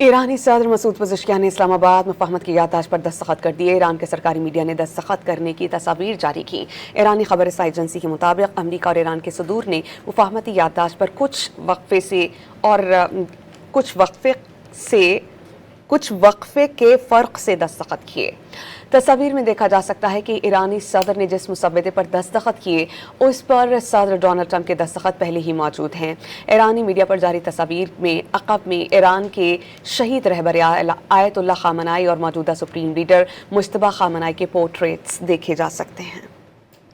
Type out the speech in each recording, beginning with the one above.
ईरानी सदर मसूद पज़ेश्कियान ने इस्लामाबाद मुफाहमत की याददाश्त पर दस्तखत कर दिए। ईरान के सरकारी मीडिया ने दस्तखत करने की तस्वीर जारी की। ईरानी खबर रसाई एजेंसी के मुताबिक अमरीका और ईरान के सदूर ने मुफाहमती याददाश्त पर कुछ वक्फे के फ़र्क से दस्तखत किए। तस्वीर में देखा जा सकता है कि ईरानी सदर ने जिस मुसव्वदे पर दस्तखत किए उस पर सदर डोनाल्ड ट्रंप के दस्तखत पहले ही मौजूद हैं। ईरानी मीडिया पर जारी तस्वीर में अक़ब में ईरान के शहीद रहबर आयतुल्लाह ख़ामनाई और मौजूदा सुप्रीम लीडर मुज्तबा ख़ामनाई के पोर्ट्रेट्स देखे जा सकते हैं।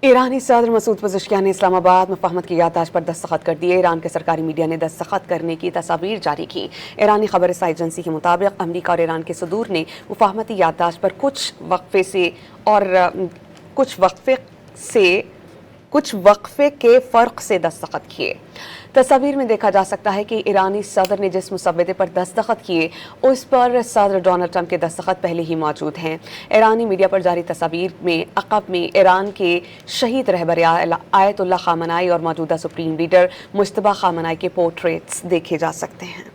ईरानी सदर मसूद पज़ेश्कियान ने इस्लामाबाद मुफाहमत की याददाश्त पर दस्तखत कर दिए। ईरान के सरकारी मीडिया ने दस्तखत करने की तस्वीर जारी की। ईरानी खबर रसाई एजेंसी के मुताबिक अमरीका और ईरान के सदूर ने मुफाहमती याददाश्त पर कुछ वक्फे के फ़र्क से दस्तखत किए। तस्वीर में देखा जा सकता है कि ईरानी सदर ने जिस मुसव्वदे पर दस्तखत किए उस पर सदर डोनाल्ड ट्रंप के दस्तखत पहले ही मौजूद हैं। ईरानी मीडिया पर जारी तस्वीर में अक़ब में ईरान के शहीद रहबर आयतुल्लाह ख़ामनाई और मौजूदा सुप्रीम लीडर मुज्तबा ख़ामनाई के पोर्ट्रेट्स देखे जा सकते हैं।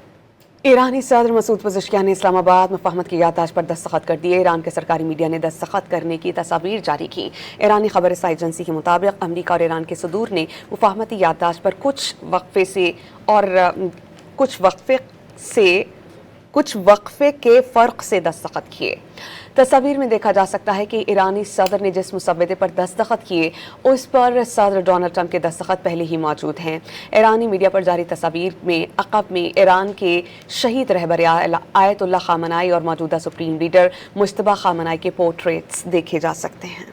ईरानी सदर मसूद पज़ेश्कियान ने इस्लामाबाद मुफाहमत की याददाश्त पर दस्तखत कर दिए। ईरान के सरकारी मीडिया ने दस्तखत करने की तस्वीर जारी की। ईरानी खबर रसाई एजेंसी के मुताबिक अमरीका और ईरान के सदूर ने मुफाहमती याददाश्त पर कुछ वक्फे के फ़र्क से दस्तखत किए। तस्वीर में देखा जा सकता है कि ईरानी सदर ने जिस मुसव्वदे पर दस्तखत किए उस पर सदर डोनाल्ड ट्रंप के दस्तखत पहले ही मौजूद हैं। ईरानी मीडिया पर जारी तस्वीर में अक़ब में ईरान के शहीद रहबर आयतुल्लाह ख़ामनाई और मौजूदा सुप्रीम लीडर मुज्तबा ख़ामनाई के पोर्ट्रेट्स देखे जा सकते हैं।